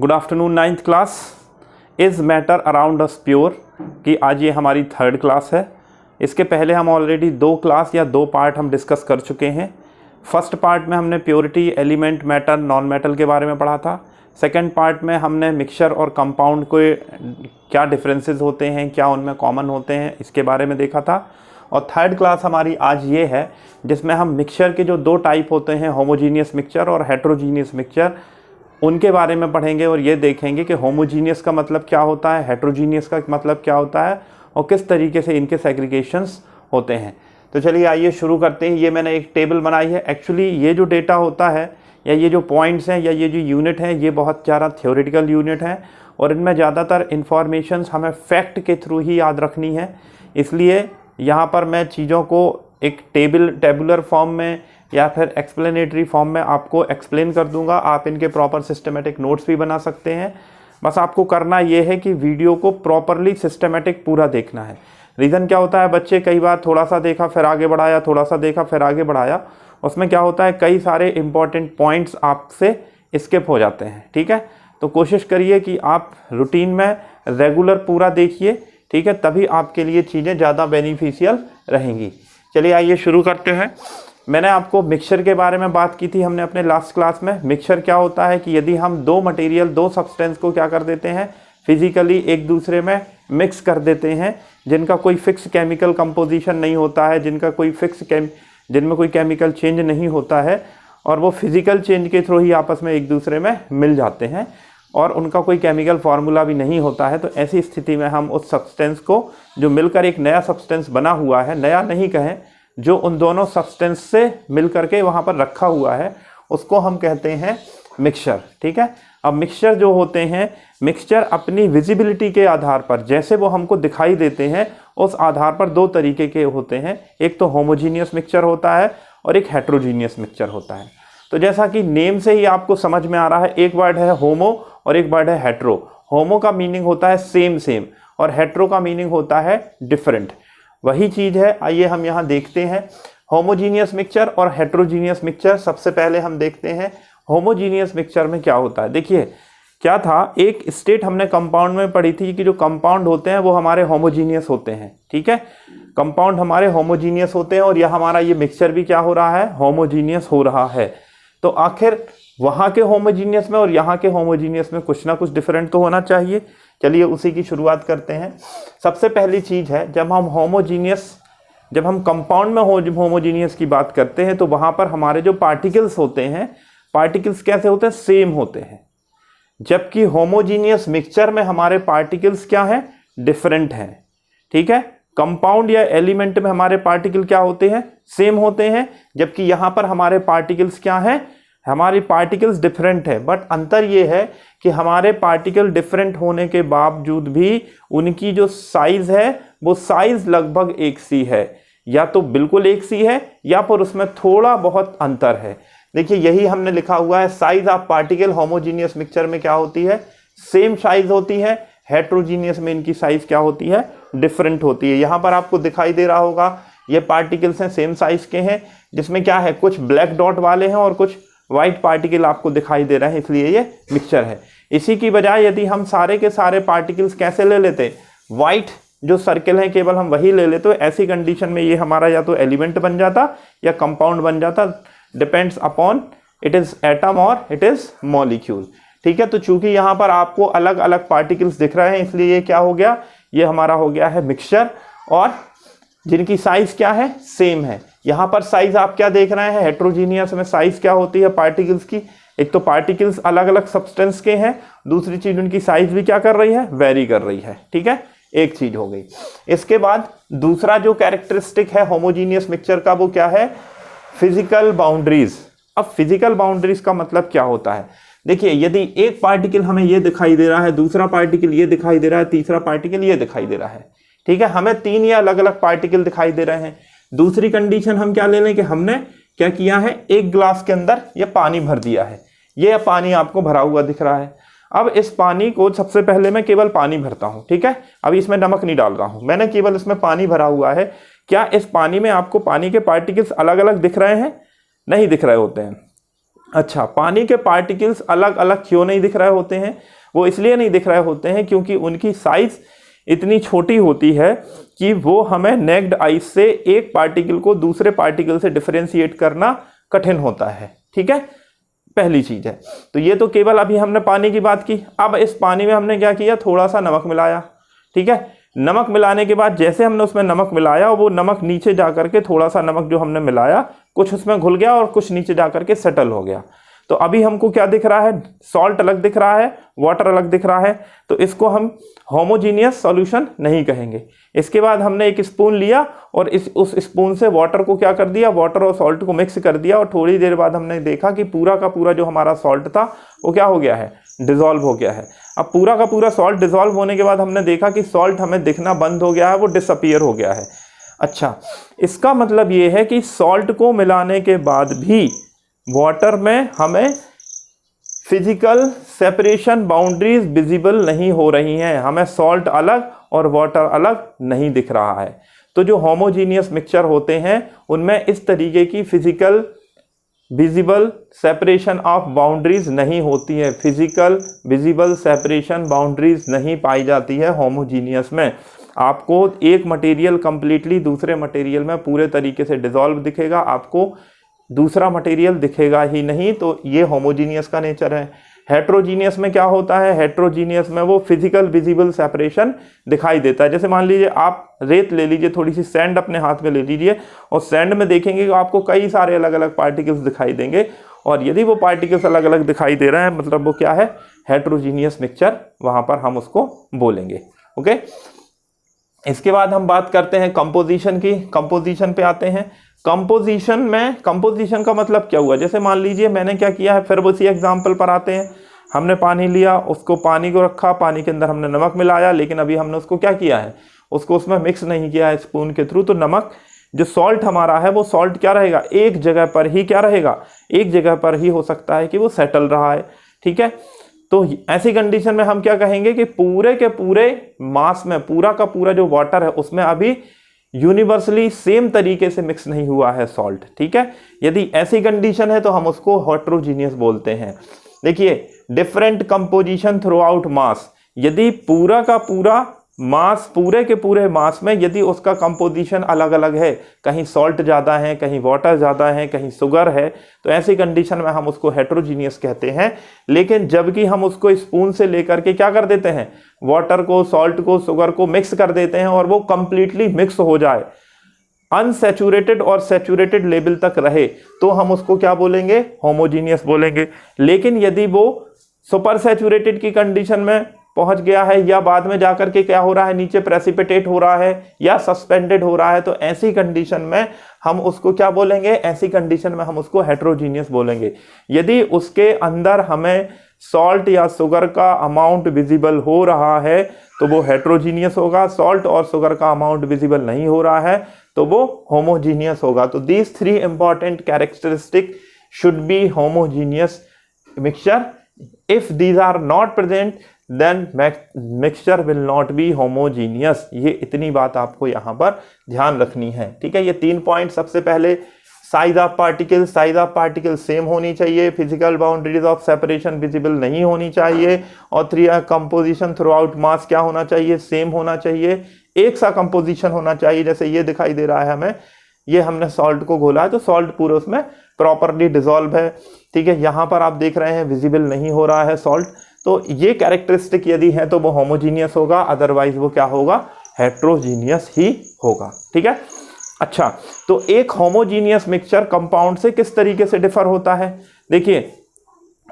Good afternoon ninth class. Is matter around us pure कि आज ये हमारी थर्ड क्लास है। इसके पहले हम ऑलरेडी दो क्लास या दो पार्ट हम डिस्कस कर चुके हैं। फर्स्ट पार्ट में हमने purity, element, matter, non metal के बारे में पढ़ा था। सेकंड पार्ट में हमने मिक्सचर और कंपाउंड के क्या डिफरेंसेस होते हैं, क्या उनमें कॉमन होते हैं, इसके बारे में देखा था। और थर्ड क्लास हमारी आज ये है जिसमें हम मिक्सचर के जो दो टाइप होते हैं, होमोजीनियस मिक्सचर और हेट्रोजीनियस मिक्सचर, उनके बारे में पढ़ेंगे और ये देखेंगे कि होमोजीनियस का मतलब क्या होता है, हेट्रोजीनियस का मतलब क्या होता है और किस तरीके से इनके सेग्रीगेशंस होते हैं। तो चलिए आइए शुरू करते हैं। ये मैंने एक टेबल बनाई है। एक्चुअली ये जो डेटा होता है या ये जो पॉइंट्स हैं या ये जो यूनिट हैं, ये बहुत ज़्यादा थ्योरेटिकल यूनिट हैं और इनमें ज़्यादातर इन्फॉर्मेशंस हमें फैक्ट के थ्रू ही याद रखनी है। इसलिए यहाँ पर मैं चीज़ों को एक टेबुलर फॉर्म में या फिर एक्सप्लेनेटरी फॉर्म में आपको एक्सप्लेन कर दूंगा। आप इनके प्रॉपर सिस्टमेटिक नोट्स भी बना सकते हैं। बस आपको करना ये है कि वीडियो को प्रॉपरली सिस्टमेटिक पूरा देखना है। रीज़न क्या होता है, बच्चे कई बार थोड़ा सा देखा फिर आगे बढ़ाया, थोड़ा सा देखा फिर आगे बढ़ाया, उसमें क्या होता है कई सारे इंपॉर्टेंट पॉइंट्स आपसे स्किप हो जाते हैं। ठीक है, तो कोशिश करिए कि आप रूटीन में रेगुलर पूरा देखिए। ठीक है, तभी आपके लिए चीज़ें ज़्यादा बेनिफिशियल रहेंगी। चलिए आइए शुरू करते हैं। मैंने आपको मिक्सचर के बारे में बात की थी हमने अपने लास्ट क्लास में। मिक्सचर क्या होता है कि यदि हम दो मटेरियल, दो सब्सटेंस को क्या कर देते हैं, फिजिकली एक दूसरे में मिक्स कर देते हैं, जिनका कोई फिक्स केमिकल कंपोजिशन नहीं होता है, जिनमें कोई केमिकल चेंज नहीं होता है और वो फिजिकल चेंज के थ्रू ही आपस में एक दूसरे में मिल जाते हैं और उनका कोई केमिकल फार्मूला भी नहीं होता है। तो ऐसी स्थिति में हम उस सब्सटेंस को, जो मिलकर एक नया सब्सटेंस बना हुआ है, नया नहीं कहें, जो उन दोनों सब्सटेंस से मिल करके वहाँ पर रखा हुआ है, उसको हम कहते हैं मिक्सचर। ठीक है, अब मिक्सचर जो होते हैं, मिक्सचर अपनी विजिबिलिटी के आधार पर, जैसे वो हमको दिखाई देते हैं, उस आधार पर दो तरीके के होते हैं। एक तो होमोजीनियस मिक्सचर होता है और एक हेट्रोजीनियस मिक्सचर होता है। तो जैसा कि नेम से ही आपको समझ में आ रहा है, एक वर्ड है होमो और एक वर्ड है हेट्रो। होमो का मीनिंग होता है सेम और हेट्रो का मीनिंग होता है डिफरेंट। वही चीज़ है। आइए हम यहाँ देखते हैं होमोजीनियस मिक्सचर और हेट्रोजीनियस मिक्सचर। सबसे पहले हम देखते हैं होमोजीनियस मिक्सचर में क्या होता है। देखिए क्या था, एक स्टेट हमने कंपाउंड में पढ़ी थी कि जो कंपाउंड होते हैं वो हमारे होमोजीनियस होते हैं। ठीक है, कंपाउंड हमारे होमोजीनियस होते हैं और यह हमारा ये मिक्सचर भी क्या हो रहा है, होमोजीनियस हो रहा है। तो आखिर वहाँ के होमोजीनियस में और यहाँ के होमोजीनियस में कुछ ना कुछ डिफरेंट तो होना चाहिए। चलिए उसी की शुरुआत करते हैं। सबसे पहली चीज़ है, जब हम कंपाउंड में होमोजीनियस की बात करते हैं तो वहाँ पर हमारे जो पार्टिकल्स होते हैं, पार्टिकल्स कैसे होते हैं, सेम होते हैं। जबकि होमोजीनियस मिक्सचर में हमारे पार्टिकल्स क्या हैं, डिफरेंट हैं। ठीक है, कंपाउंड या एलिमेंट में हमारे पार्टिकल क्या होते हैं, सेम होते हैं, जबकि यहाँ पर हमारे पार्टिकल्स क्या हैं, हमारी पार्टिकल्स डिफरेंट है। बट अंतर ये है कि हमारे पार्टिकल डिफरेंट होने के बावजूद भी उनकी जो साइज है वो साइज लगभग एक सी है, या तो बिल्कुल एक सी है या फिर उसमें थोड़ा बहुत अंतर है। देखिए यही हमने लिखा हुआ है, size of particle homogeneous mixture में क्या होती है, सेम साइज होती है। हेट्रोजीनियस में इनकी साइज क्या होती है, डिफरेंट होती है। यहाँ पर आपको दिखाई दे रहा होगा ये पार्टिकल्स हैं, सेम साइज के हैं, जिसमें क्या है, कुछ ब्लैक डॉट वाले हैं और कुछ व्हाइट पार्टिकल आपको दिखाई दे रहे हैं, इसलिए ये मिक्सचर है। इसी की बजाय यदि हम सारे के सारे पार्टिकल्स कैसे ले लेते, व्हाइट जो सर्किल है केवल हम वही ले लेते, तो ऐसी कंडीशन में ये हमारा या तो एलिमेंट बन जाता या कंपाउंड बन जाता, depends upon it is atom और इट इज मॉलिक्यूल। ठीक है, तो चूंकि यहाँ पर आपको अलग अलग पार्टिकल्स दिख रहे हैं, इसलिए ये क्या हो गया, ये हमारा हो गया है मिक्सचर, और जिनकी साइज क्या है, सेम है। यहाँ पर साइज आप क्या देख रहे हैं, हेट्रोजीनियस में साइज क्या होती है पार्टिकल्स की, एक तो पार्टिकल्स अलग अलग सब्सटेंस के हैं, दूसरी चीज उनकी साइज भी क्या कर रही है, वेरी कर रही है। ठीक है, एक चीज हो गई। इसके बाद दूसरा जो कैरेक्टरिस्टिक है होमोजीनियस मिक्सचर का, वो क्या है, फिजिकल बाउंड्रीज। अब फिजिकल बाउंड्रीज का मतलब क्या होता है, देखिए यदि एक पार्टिकल हमें ये दिखाई दे रहा है, दूसरा पार्टिकल ये दिखाई दे रहा है, तीसरा पार्टिकल ये दिखाई दे रहा है, ठीक है, हमें तीन या अलग अलग पार्टिकल दिखाई दे रहे हैं। दूसरी कंडीशन हम क्या ले लें कि हमने क्या किया है, एक ग्लास के अंदर ये पानी भर दिया है, ये पानी आपको भरा हुआ दिख रहा है। अब इस पानी को सबसे पहले मैं केवल पानी भरता हूं। ठीक है, अभी इसमें नमक नहीं डाल रहा हूं, मैंने केवल इसमें पानी भरा हुआ है। क्या इस पानी में आपको पानी के पार्टिकल्स अलग अलग दिख रहे हैं, नहीं दिख रहे होते हैं। अच्छा, पानी के पार्टिकल्स अलग अलग क्यों नहीं दिख रहे होते हैं? वो इसलिए नहीं दिख रहे होते हैं क्योंकि उनकी साइज इतनी छोटी होती है कि वो हमें नेक्ड आइज से एक पार्टिकल को दूसरे पार्टिकल से डिफरेंशिएट करना कठिन होता है। ठीक है, पहली चीज है। तो ये तो केवल अभी हमने पानी की बात की। अब इस पानी में हमने क्या किया, थोड़ा सा नमक मिलाया। ठीक है, नमक मिलाने के बाद जैसे हमने उसमें नमक मिलाया, वो नमक नीचे जा करके, थोड़ा सा नमक जो हमने मिलाया कुछ उसमें घुल गया और कुछ नीचे जा करके सेटल हो गया। तो अभी हमको क्या दिख रहा है, सॉल्ट अलग दिख रहा है, वाटर अलग दिख रहा है। तो इसको हम होमोजीनियस सॉल्यूशन नहीं कहेंगे। इसके बाद हमने एक स्पून लिया और उस स्पून से वाटर को क्या कर दिया, वाटर और सॉल्ट को मिक्स कर दिया, और थोड़ी देर बाद हमने देखा कि पूरा का पूरा जो हमारा सॉल्ट था वो क्या हो गया है, डिसॉल्व हो गया है। अब पूरा का पूरा सॉल्ट डिसॉल्व होने के बाद हमने देखा कि सॉल्ट हमें दिखना बंद हो गया है, वो डिसअपीयर हो गया है। अच्छा, इसका मतलब ये है कि सॉल्ट को मिलाने के बाद भी वाटर में हमें फिजिकल सेपरेशन बाउंड्रीज विजिबल नहीं हो रही हैं, हमें सॉल्ट अलग और वाटर अलग नहीं दिख रहा है। तो जो होमोजीनियस मिक्सचर होते हैं उनमें इस तरीके की physical visible separation of boundaries नहीं होती है, फिजिकल विजिबल सेपरेशन बाउंड्रीज नहीं पाई जाती है होमोजीनियस में। आपको एक मटेरियल कंप्लीटली दूसरे मटेरियल में पूरे तरीके से डिसॉल्व दिखेगा, आपको दूसरा मटेरियल दिखेगा ही नहीं। तो ये होमोजीनियस का नेचर है। हेट्रोजीनियस में क्या होता है, हेट्रोजीनियस में वो फिजिकल विजिबल सेपरेशन दिखाई देता है। जैसे मान लीजिए आप रेत ले लीजिए, थोड़ी सी सैंड अपने हाथ में ले लीजिए और सैंड में देखेंगे कि आपको कई सारे अलग अलग पार्टिकल्स दिखाई देंगे, और यदि वो पार्टिकल्स अलग अलग दिखाई दे रहे हैं मतलब वो क्या है, हेट्रोजीनियस मिक्सचर, वहां पर हम उसको बोलेंगे। ओके, इसके बाद हम बात करते हैं कंपोजिशन की। कंपोजिशन पे आते हैं। कंपोजिशन में, कंपोजिशन का मतलब क्या हुआ, जैसे मान लीजिए मैंने क्या किया है, फिर उसी एग्जांपल पर आते हैं। हमने पानी लिया, उसको पानी को रखा, पानी के अंदर हमने नमक मिलाया, लेकिन अभी हमने उसको क्या किया है, उसको उसमें मिक्स नहीं किया है स्पून के थ्रू। तो नमक जो सॉल्ट हमारा है वो सॉल्ट क्या रहेगा, एक जगह पर ही क्या रहेगा, एक जगह पर ही हो सकता है कि वो सेटल रहा है। ठीक है, तो ऐसी कंडीशन में हम क्या कहेंगे कि पूरे के पूरे मास में पूरा का पूरा जो वाटर है उसमें अभी यूनिवर्सली सेम तरीके से मिक्स नहीं हुआ है सॉल्ट। ठीक है, यदि ऐसी कंडीशन है तो हम उसको हेट्रोजीनियस बोलते हैं। देखिए, डिफरेंट कंपोजिशन थ्रू आउट मास, यदि पूरा का पूरा मास, पूरे के पूरे मास में यदि उसका कंपोजिशन अलग अलग है, कहीं सॉल्ट ज़्यादा है, कहीं वाटर ज़्यादा है, कहीं शुगर है, तो ऐसी कंडीशन में हम उसको हेट्रोजीनियस कहते हैं। लेकिन जबकि हम उसको स्पून से लेकर के क्या कर देते हैं, वाटर को, सॉल्ट को, शुगर को मिक्स कर देते हैं और वो कंप्लीटली मिक्स हो जाए, अनसैचुरेटेड और सैचुरेटेड लेवल तक रहे, तो हम उसको क्या बोलेंगे, होमोजीनियस बोलेंगे। लेकिन यदि वो सुपर सैचुरेटेड की कंडीशन में पहुंच गया है, या बाद में जाकर के क्या हो रहा है, नीचे प्रेसिपिटेट हो रहा है या सस्पेंडेड हो रहा है, तो ऐसी कंडीशन में हम उसको क्या बोलेंगे, ऐसी कंडीशन में हम उसको हेट्रोजीनियस बोलेंगे। यदि उसके अंदर हमें सॉल्ट या शुगर का अमाउंट विजिबल हो रहा है तो वो हेट्रोजीनियस होगा, सॉल्ट और शुगर का अमाउंट विजिबल नहीं हो रहा है तो वो होमोजीनियस होगा। तो these three important characteristic should be homogeneous mixture. If these are not present then mixture will not be homogeneous. ये इतनी बात आपको यहाँ पर ध्यान रखनी है। ठीक है, ये 3 पॉइंट। सबसे पहले size of particle, size of particle same होनी चाहिए, physical boundaries of separation visible नहीं होनी चाहिए, और 3 कंपोजिशन थ्रू आउट मास क्या होना चाहिए, सेम होना चाहिए, एक सा कंपोजिशन होना चाहिए। जैसे ये दिखाई दे रहा है हमें, ये हमने सॉल्ट को घोला है तो सॉल्ट पूरे उसमें प्रॉपरली डिसॉल्व है। ठीक है, यहाँ पर आप देख रहे हैं विजिबल नहीं हो रहा है सॉल्ट। तो ये कैरेक्टरिस्टिक यदि है तो वो होमोजीनियस होगा, अदरवाइज वो क्या होगा, हेट्रोजीनियस ही होगा। ठीक है, अच्छा, तो एक होमोजीनियस मिक्सचर कंपाउंड से किस तरीके से डिफर होता है। देखिए,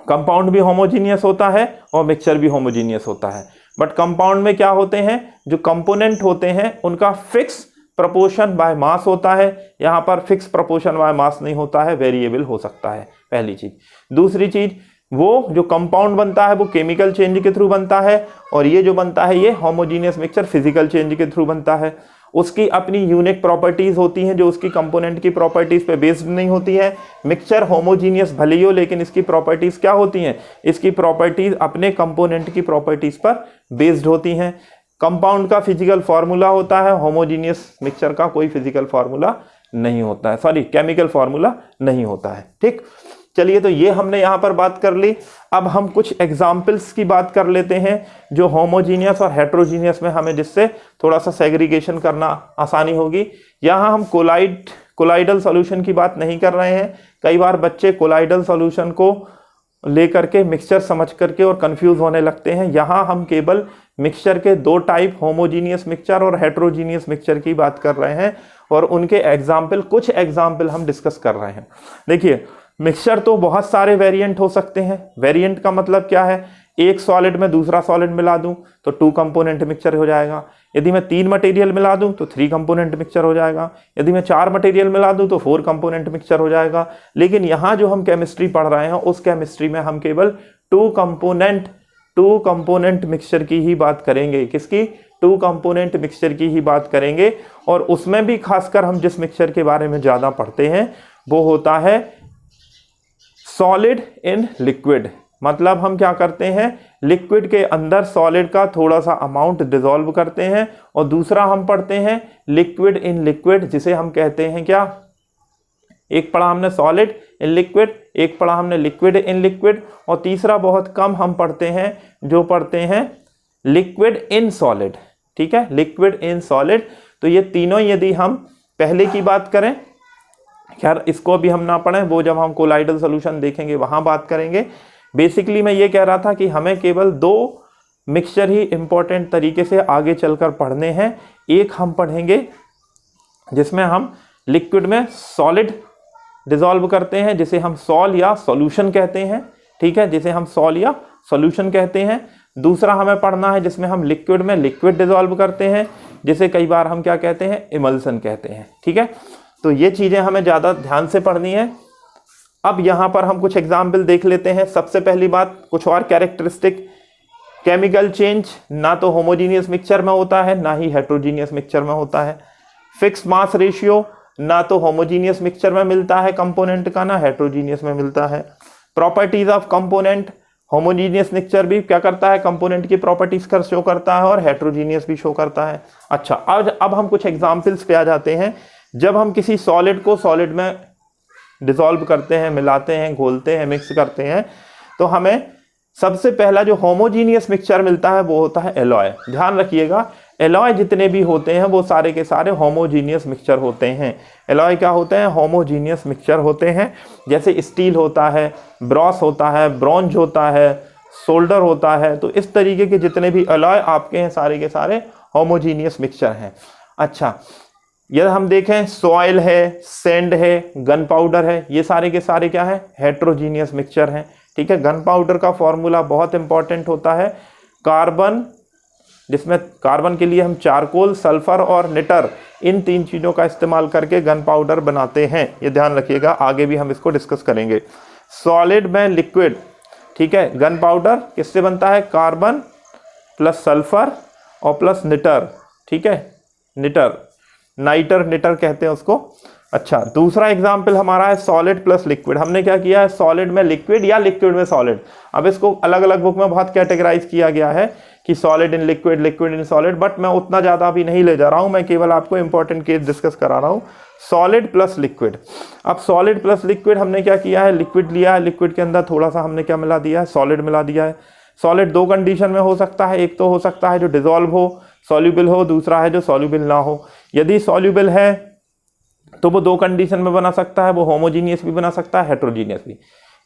कंपाउंड भी होमोजीनियस होता है और मिक्सचर भी होमोजीनियस होता है, बट कंपाउंड में क्या होते हैं, जो कंपोनेंट होते हैं उनका फिक्स प्रपोर्शन बाय मास होता है। यहाँ पर फिक्स प्रपोर्शन बाय मास नहीं होता है, वेरिएबल हो सकता है, पहली चीज। दूसरी चीज, वो जो कंपाउंड बनता है वो केमिकल चेंज के थ्रू बनता है, और ये जो बनता है ये होमोजीनियस मिक्सचर फिजिकल चेंज के थ्रू बनता है। उसकी अपनी यूनिक प्रॉपर्टीज होती हैं जो उसकी कंपोनेंट की प्रॉपर्टीज पे बेस्ड नहीं होती है। मिक्सचर होमोजीनियस भले ही हो, लेकिन इसकी प्रॉपर्टीज क्या होती हैं, इसकी प्रॉपर्टीज अपने कंपोनेंट की प्रॉपर्टीज पर बेस्ड होती हैं। कंपाउंड का फिजिकल फार्मूला होता है, होमोजीनियस मिक्सचर का कोई फिजिकल फार्मूला नहीं होता है, सॉरी केमिकल फार्मूला नहीं होता है। ठीक, चलिए, तो ये हमने यहाँ पर बात कर ली। अब हम कुछ एग्जाम्पल्स की बात कर लेते हैं जो होमोजीनियस और हेट्रोजीनियस में हमें, जिससे थोड़ा सा सेग्रीगेशन करना आसानी होगी। यहाँ हम कोलाइडल सॉल्यूशन की बात नहीं कर रहे हैं। कई बार बच्चे कोलाइडल सॉल्यूशन को लेकर के मिक्सचर समझ करके और कंफ्यूज होने लगते हैं। यहाँ हम केवल मिक्सचर के दो टाइप, होमोजीनियस मिक्सचर और हेट्रोजीनियस मिक्सचर की बात कर रहे हैं और उनके एग्जाम्पल, कुछ एग्जाम्पल हम डिस्कस कर रहे हैं। देखिए, मिक्सचर तो बहुत सारे वेरिएंट हो सकते हैं। वेरिएंट का मतलब क्या है? एक सॉलिड में दूसरा सॉलिड मिला दूं तो 2 कंपोनेंट मिक्सचर हो जाएगा। यदि मैं 3 मटेरियल मिला दूं तो 3 कंपोनेंट मिक्सचर हो जाएगा। यदि मैं 4 मटेरियल मिला दूं तो 4 कंपोनेंट मिक्सचर हो जाएगा। लेकिन यहाँ जो हम केमिस्ट्री पढ़ रहे हैं उस केमिस्ट्री में हम केवल 2 कंपोनेंट मिक्सचर की ही बात करेंगे। किसकी? 2 कंपोनेंट मिक्सचर की ही बात करेंगे। और उसमें भी खासकर हम जिस मिक्सचर के बारे में ज़्यादा पढ़ते हैं वो होता है सॉलिड इन लिक्विड। मतलब हम क्या करते हैं, लिक्विड के अंदर सॉलिड का थोड़ा सा अमाउंट डिसॉल्व करते हैं। और दूसरा हम पढ़ते हैं लिक्विड इन लिक्विड, जिसे हम कहते हैं क्या? एक पढ़ा हमने सॉलिड इन लिक्विड, एक पढ़ा हमने लिक्विड इन लिक्विड, और तीसरा बहुत कम हम पढ़ते हैं, जो पढ़ते हैं लिक्विड इन सॉलिड। ठीक है, लिक्विड इन सॉलिड। तो ये तीनों यदि हम पहले की बात करें, खैर इसको भी हम ना पढ़ें, वो जब हम कोलाइडल सॉल्यूशन देखेंगे वहां बात करेंगे। बेसिकली मैं ये कह रहा था कि हमें केवल 2 मिक्सचर ही इंपॉर्टेंट तरीके से आगे चलकर पढ़ने हैं। एक हम पढ़ेंगे जिसमें हम लिक्विड में सॉलिड डिसॉल्व करते हैं, जिसे हम सॉल या सॉल्यूशन कहते हैं। ठीक है, जिसे हम सॉल या सॉल्यूशन कहते हैं। दूसरा हमें पढ़ना है जिसमें हम लिक्विड में लिक्विड डिसॉल्व करते हैं, जिसे कई बार हम क्या कहते हैं? इमल्सन कहते हैं। ठीक है, तो ये चीजें हमें ज्यादा ध्यान से पढ़नी है। अब यहां पर हम कुछ एग्जाम्पल देख लेते हैं। सबसे पहली बात, कुछ और कैरेक्टरिस्टिक। केमिकल चेंज ना तो होमोजीनियस मिक्सचर में होता है ना ही हेट्रोजीनियस मिक्सचर में होता है। फिक्स मास रेशियो ना तो होमोजीनियस मिक्सचर में मिलता है कंपोनेंट का, ना हेट्रोजीनियस में मिलता है। Properties of component, homogeneous mixture भी क्या करता है? कंपोनेंट की प्रॉपर्टीज का शो करता है और हेट्रोजीनियस भी शो करता है। अच्छा, अब हम कुछ एग्जाम्पल्स पे आ जाते हैं। जब हम किसी सॉलिड को सॉलिड में डिसॉल्व करते हैं, मिलाते हैं, घोलते हैं, मिक्स करते हैं, तो हमें सबसे पहला जो होमोजीनियस मिक्सचर मिलता है वो होता है एलॉय। ध्यान रखिएगा, एलॉय जितने भी होते हैं वो सारे के सारे होमोजीनियस मिक्सचर होते हैं। एलॉय क्या होते हैं? होमोजीनियस मिक्सचर होते हैं। जैसे स्टील होता है, ब्रॉस होता है, ब्रॉन्ज होता है, सोल्डर होता है। तो इस तरीके के जितने भी एलॉय आपके हैं सारे के सारे होमोजीनियस मिक्सचर हैं। अच्छा, यदि हम देखें सॉइल है, सैंड है, गन पाउडर है, ये सारे के सारे क्या है? हेट्रोजीनियस मिक्सचर हैं। ठीक है, गन पाउडर का फॉर्मूला बहुत इंपॉर्टेंट होता है। कार्बन, जिसमें कार्बन के लिए हम चारकोल, सल्फर और निटर, इन 3 चीज़ों का इस्तेमाल करके गन पाउडर बनाते हैं। ये ध्यान रखिएगा, आगे भी हम इसको डिस्कस करेंगे। सॉलिड में लिक्विड, ठीक है, गन पाउडर किससे बनता है? कार्बन प्लस सल्फर और प्लस निटर। ठीक है, निटर कहते हैं उसको। अच्छा, दूसरा एग्जाम्पल हमारा है सॉलिड प्लस लिक्विड। हमने क्या किया है? सॉलिड में लिक्विड या लिक्विड में सॉलिड। अब इसको अलग अलग बुक में बहुत कैटेगराइज किया गया है कि solid in liquid, liquid in solid, but मैं उतना ज़्यादा अभी नहीं ले जा रहा हूँ। मैं केवल आपको इंपॉर्टेंट केस डिस्कस करा रहा हूँ। Solid plus liquid. अब सॉलिड प्लस लिक्विड हमने क्या किया है? लिक्विड लिया है, लिक्विड के अंदर थोड़ा सा हमने क्या मिला दिया है? सॉलिड मिला दिया है। सॉलिड 2 कंडीशन में हो सकता है। एक तो हो सकता है जो डिसॉल्व हो, सॉल्यूबल हो, दूसरा है जो सॉल्यूबल ना हो। यदि सॉल्यूबल है तो वो 2 कंडीशन में बना सकता है, वो होमोजीनियस भी बना सकता है, हेट्रोजीनियस भी।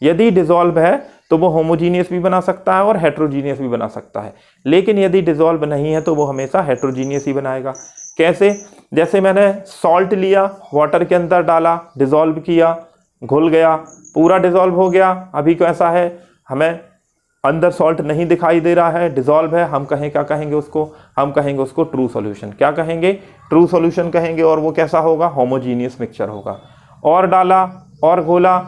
यदि डिसॉल्व है तो वो होमोजीनियस भी बना सकता है और हेट्रोजीनियस भी बना सकता है। लेकिन यदि डिसॉल्व नहीं है तो वो हमेशा हेट्रोजीनियस ही बनाएगा। कैसे? जैसे मैंने सॉल्ट लिया, वाटर के अंदर डाला, डिसॉल्व किया, घुल गया, पूरा डिसॉल्व हो गया। अभी कैसा है? हमें अंदर सॉल्ट नहीं दिखाई दे रहा है, डिसॉल्व है। हम कहें, क्या कहेंगे उसको? हम कहेंगे उसको ट्रू सॉल्यूशन। क्या कहेंगे? ट्रू सॉल्यूशन कहेंगे। और वो कैसा होगा? होमोजीनियस मिक्सचर होगा। और डाला और घोला,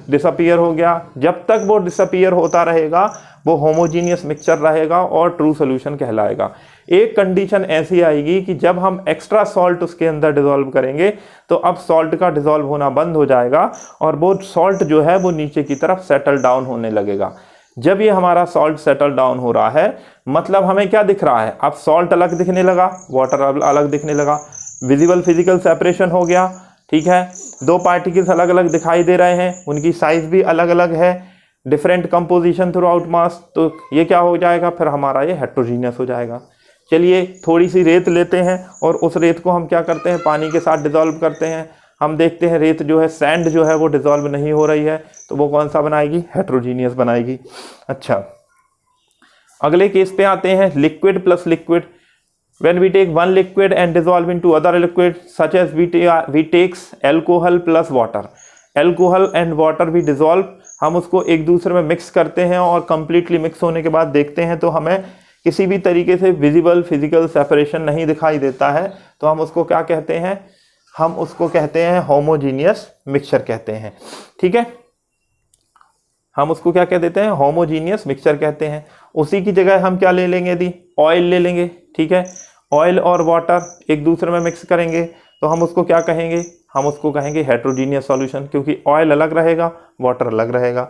डिसअपीयर हो गया। जब तक वो डिसअपीयर होता रहेगा वो होमोजीनियस मिक्सचर रहेगा और ट्रू सॉल्यूशन कहलाएगा। एक कंडीशन ऐसी आएगी कि जब हम एक्स्ट्रा सॉल्ट उसके अंदर डिसॉल्व करेंगे तो अब सॉल्ट का डिसॉल्व होना बंद हो जाएगा और वो सॉल्ट जो है वो नीचे की तरफ सेटल डाउन होने लगेगा। जब ये हमारा सॉल्ट सेटल डाउन हो रहा है, मतलब हमें क्या दिख रहा है? अब सॉल्ट अलग दिखने लगा, वाटर अलग दिखने लगा, विजिबल फिजिकल सेपरेशन हो गया, ठीक है। दो पार्टिकल्स अलग अलग दिखाई दे रहे हैं, उनकी साइज भी अलग अलग है, डिफरेंट कंपोजिशन थ्रू आउट मास, तो ये क्या हो जाएगा, फिर हमारा ये हेट्रोजीनियस हो जाएगा। चलिए थोड़ी सी रेत लेते हैं और उस रेत को हम क्या करते हैं, पानी के साथ डिज़ोल्व करते हैं। हम देखते हैं रेत जो है, सैंड जो है वो डिज़ोल्व नहीं हो रही है, तो वो कौन सा बनाएगी, हेट्रोजीनियस बनाएगी। अच्छा, अगले केस पे आते हैं, liquid plus liquid. When we take one liquid and dissolve into other liquid, such as we takes alcohol plus water, alcohol and water भी dissolve, हम उसको एक दूसरे में मिक्स करते हैं और completely मिक्स होने के बाद देखते हैं तो हमें किसी भी तरीके से विजिबल फिजिकल सेपरेशन नहीं दिखाई देता है, तो हम उसको क्या कहते हैं, हम उसको कहते हैं होमोजीनियस मिक्सचर कहते हैं। ठीक है, हम उसको क्या कह देते हैं, होमोजीनियस मिक्सचर कहते हैं। उसी की जगह हम क्या ले लेंगे यदि, ऑयल ले लेंगे। ठीक है, ऑयल और वाटर एक दूसरे में मिक्स करेंगे तो हम उसको क्या कहेंगे, हम उसको कहेंगे हेट्रोजीनियस सॉल्यूशन, क्योंकि ऑयल अलग रहेगा, वाटर अलग रहेगा।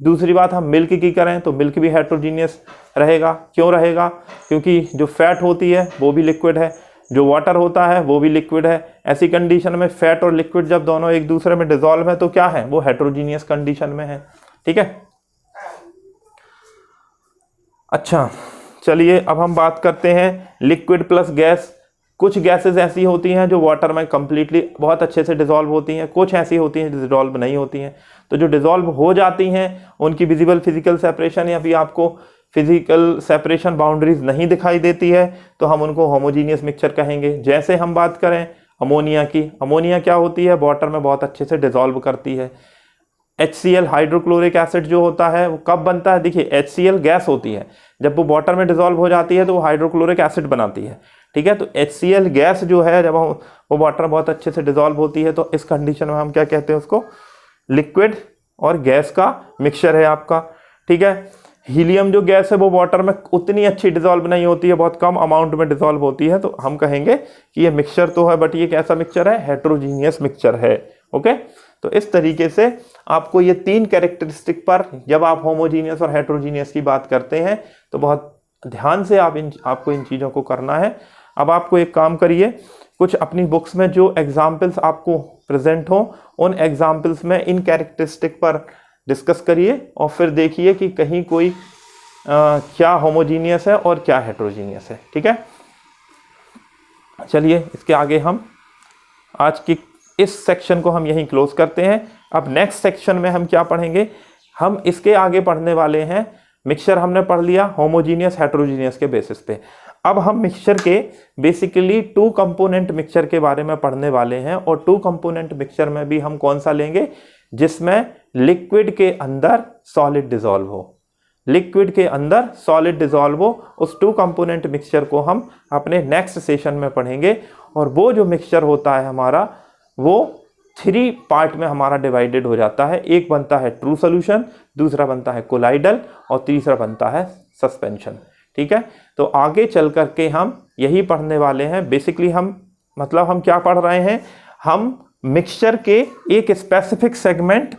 दूसरी बात, हम मिल्क की करें तो मिल्क भी हेट्रोजीनियस रहेगा। क्यों रहेगा, क्योंकि जो फैट होती है वो भी लिक्विड है, जो वाटर होता है वो भी लिक्विड है। ऐसी कंडीशन में फैट और लिक्विड जब दोनों एक दूसरे में डिजोल्व है तो क्या है, वो हेट्रोजीनियस कंडीशन में है। ठीक है, अच्छा चलिए अब हम बात करते हैं लिक्विड प्लस गैस। कुछ गैसेस ऐसी होती हैं जो वाटर में कंप्लीटली बहुत अच्छे से डिसॉल्व होती हैं, कुछ ऐसी होती हैं जो डिसॉल्व नहीं होती हैं। तो जो डिसॉल्व हो जाती हैं उनकी विजिबल फिजिकल सेपरेशन या फिर आपको फिजिकल सेपरेशन बाउंड्रीज नहीं दिखाई देती है, तो हम उनको होमोजीनियस मिक्सचर कहेंगे। जैसे हम बात करें अमोनिया की, अमोनिया क्या होती है, वाटर में बहुत अच्छे से डिसॉल्व करती है। HCl हाइड्रोक्लोरिक एसिड जो होता है वो कब बनता है, देखिए HCl गैस होती है, जब वो वाटर में डिसॉल्व हो जाती है तो वो हाइड्रोक्लोरिक एसिड बनाती है। ठीक है, तो HCl गैस जो है जब वो वाटर में बहुत अच्छे से डिसॉल्व होती है तो इस कंडीशन में हम क्या कहते हैं, उसको लिक्विड और गैस का मिक्सचर है आपका। ठीक है, हीलियम जो गैस है वो वाटर में उतनी अच्छी डिसॉल्व नहीं होती है, बहुत कम अमाउंट में डिसॉल्व होती है, तो हम कहेंगे कि ये मिक्सचर तो है बट ये कैसा मिक्सचर है, हेट्रोजीनियस मिक्सचर है। ओके, तो इस तरीके से आपको ये तीन कैरेक्टरिस्टिक पर जब आप होमोजीनियस और हेट्रोजीनियस की बात करते हैं तो बहुत ध्यान से आपको इन चीज़ों को करना है। अब आपको एक काम करिए, कुछ अपनी बुक्स में जो एग्जाम्पल्स आपको प्रेजेंट हो उन एग्जाम्पल्स में इन कैरेक्टरिस्टिक पर डिस्कस करिए और फिर देखिए कि कहीं कोई क्या होमोजीनियस है और क्या हेट्रोजीनियस है। ठीक है, चलिए इसके आगे हम आज की इस सेक्शन को हम यहीं क्लोज करते हैं। अब नेक्स्ट सेक्शन में हम क्या पढ़ेंगे, हम इसके आगे पढ़ने वाले हैं, मिक्सचर हमने पढ़ लिया होमोजीनियस हेट्रोजीनियस के बेसिस पे। अब हम मिक्सचर के बेसिकली 2 कंपोनेंट मिक्सचर के बारे में पढ़ने वाले हैं, और 2 कंपोनेंट मिक्सचर में भी हम कौन सा लेंगे, जिसमें लिक्विड के अंदर सॉलिड डिसॉल्व हो, लिक्विड के अंदर सॉलिड डिसॉल्व हो। उस 2 कंपोनेंट मिक्सचर को हम अपने नेक्स्ट सेशन में पढ़ेंगे, और वो जो मिक्सचर होता है हमारा वो 3 पार्ट में हमारा डिवाइडेड हो जाता है। एक बनता है ट्रू सॉल्यूशन, दूसरा बनता है कोलाइडल और तीसरा बनता है सस्पेंशन। ठीक है, तो आगे चल करके हम यही पढ़ने वाले हैं। बेसिकली हम क्या पढ़ रहे हैं, हम मिक्सचर के एक specific segment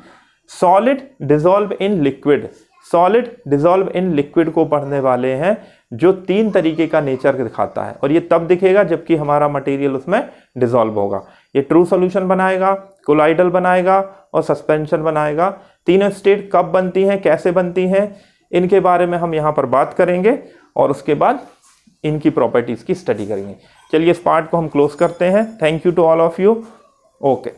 solid dissolve in liquid, solid dissolve in liquid को पढ़ने वाले हैं, जो 3 तरीके का नेचर दिखाता है, और ये तब दिखेगा जबकि हमारा मटेरियल उसमें डिसॉल्व होगा। ये ट्रू सॉल्यूशन बनाएगा, कोलाइडल बनाएगा और सस्पेंशन बनाएगा। तीनों स्टेट कब बनती हैं, कैसे बनती हैं, इनके बारे में हम यहाँ पर बात करेंगे और उसके बाद इनकी प्रॉपर्टीज की स्टडी करेंगे। चलिए इस पार्ट को हम क्लोज करते हैं। Thank you to all of you. Okay.